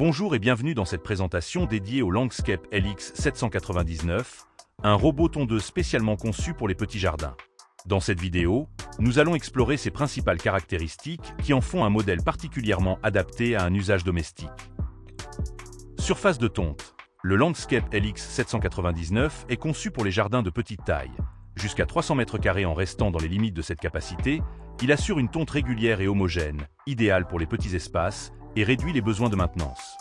Bonjour et bienvenue dans cette présentation dédiée au Landscape LX799, un robot tondeuse spécialement conçu pour les petits jardins. Dans cette vidéo, nous allons explorer ses principales caractéristiques qui en font un modèle particulièrement adapté à un usage domestique. Surface de tonte. Le Landscape LX799 est conçu pour les jardins de petite taille. Jusqu'à 300 m² en restant dans les limites de cette capacité, il assure une tonte régulière et homogène, idéale pour les petits espaces, et réduit les besoins de maintenance.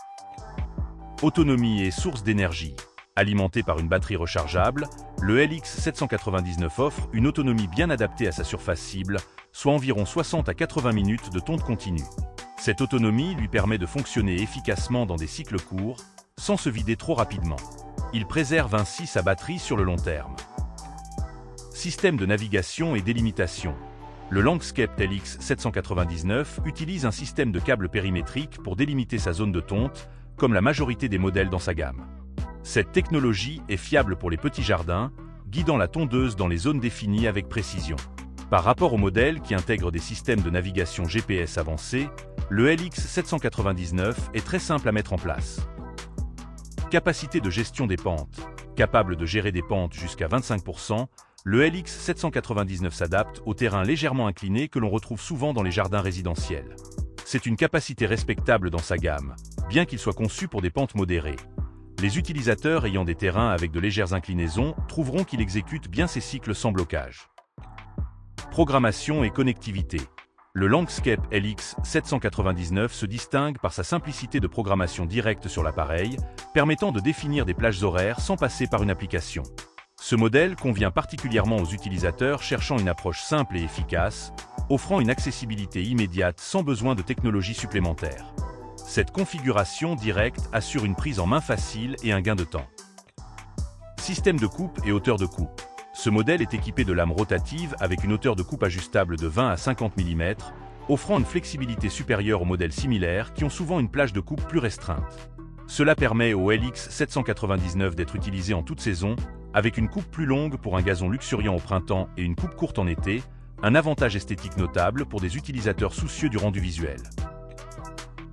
Autonomie et source d'énergie. Alimenté par une batterie rechargeable, le LX799 offre une autonomie bien adaptée à sa surface cible, soit environ 60 à 80 minutes de tonte continue. Cette autonomie lui permet de fonctionner efficacement dans des cycles courts, sans se vider trop rapidement. Il préserve ainsi sa batterie sur le long terme. Système de navigation et délimitation. Le Landscape LX799 utilise un système de câbles périmétriques pour délimiter sa zone de tonte, comme la majorité des modèles dans sa gamme. Cette technologie est fiable pour les petits jardins, guidant la tondeuse dans les zones définies avec précision. Par rapport aux modèles qui intègrent des systèmes de navigation GPS avancés, le LX799 est très simple à mettre en place. Capacité de gestion des pentes. Capable de gérer des pentes jusqu'à 25%, le LX799 s'adapte aux terrains légèrement inclinés que l'on retrouve souvent dans les jardins résidentiels. C'est une capacité respectable dans sa gamme, bien qu'il soit conçu pour des pentes modérées. Les utilisateurs ayant des terrains avec de légères inclinaisons trouveront qu'il exécute bien ses cycles sans blocage. Programmation et connectivité. Le Landscape LX799 se distingue par sa simplicité de programmation directe sur l'appareil, permettant de définir des plages horaires sans passer par une application. Ce modèle convient particulièrement aux utilisateurs cherchant une approche simple et efficace, offrant une accessibilité immédiate sans besoin de technologie supplémentaire. Cette configuration directe assure une prise en main facile et un gain de temps. Système de coupe et hauteur de coupe. Ce modèle est équipé de lames rotatives avec une hauteur de coupe ajustable de 20 à 50 mm, offrant une flexibilité supérieure aux modèles similaires qui ont souvent une plage de coupe plus restreinte. Cela permet au LX799 d'être utilisé en toute saison, avec une coupe plus longue pour un gazon luxuriant au printemps et une coupe courte en été, un avantage esthétique notable pour des utilisateurs soucieux du rendu visuel.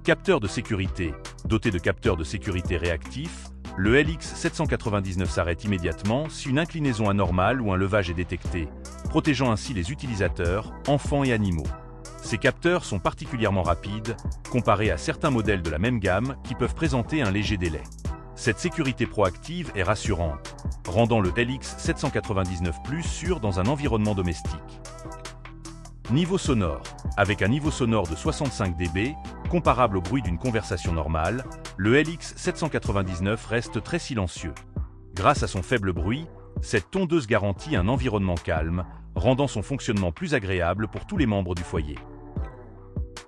Capteur de sécurité. Doté de capteurs de sécurité réactifs, le LX799 s'arrête immédiatement si une inclinaison anormale ou un levage est détecté, protégeant ainsi les utilisateurs, enfants et animaux. Ces capteurs sont particulièrement rapides, comparés à certains modèles de la même gamme qui peuvent présenter un léger délai. Cette sécurité proactive est rassurante, rendant le LX799 plus sûr dans un environnement domestique. Niveau sonore. Avec un niveau sonore de 65 dB, comparable au bruit d'une conversation normale, le LX799 reste très silencieux. Grâce à son faible bruit, cette tondeuse garantit un environnement calme, rendant son fonctionnement plus agréable pour tous les membres du foyer.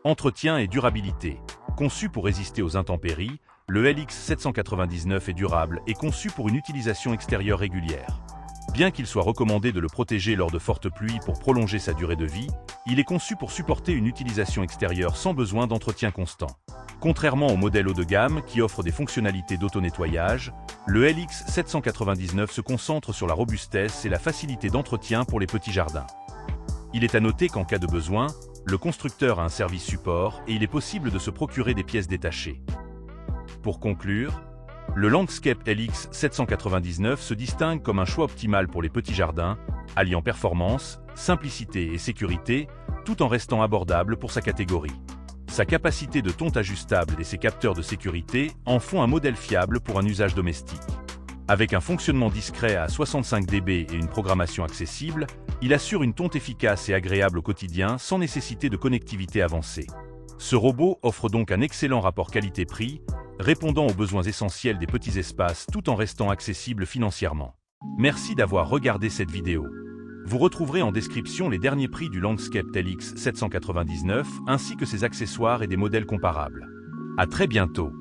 Entretien et durabilité. Conçu pour résister aux intempéries, le LX799 est durable et conçu pour une utilisation extérieure régulière. Bien qu'il soit recommandé de le protéger lors de fortes pluies pour prolonger sa durée de vie, il est conçu pour supporter une utilisation extérieure sans besoin d'entretien constant. Contrairement au modèle haut de gamme qui offre des fonctionnalités d'auto-nettoyage, le LX799 se concentre sur la robustesse et la facilité d'entretien pour les petits jardins. Il est à noter qu'en cas de besoin, le constructeur a un service support et il est possible de se procurer des pièces détachées. Pour conclure, le Landscape LX799 se distingue comme un choix optimal pour les petits jardins, alliant performance, simplicité et sécurité, tout en restant abordable pour sa catégorie. Sa capacité de tonte ajustable et ses capteurs de sécurité en font un modèle fiable pour un usage domestique. Avec un fonctionnement discret à 65 dB et une programmation accessible, il assure une tonte efficace et agréable au quotidien sans nécessité de connectivité avancée. Ce robot offre donc un excellent rapport qualité-prix, répondant aux besoins essentiels des petits espaces tout en restant accessible financièrement. Merci d'avoir regardé cette vidéo. Vous retrouverez en description les derniers prix du Landscape LX799 ainsi que ses accessoires et des modèles comparables. À très bientôt.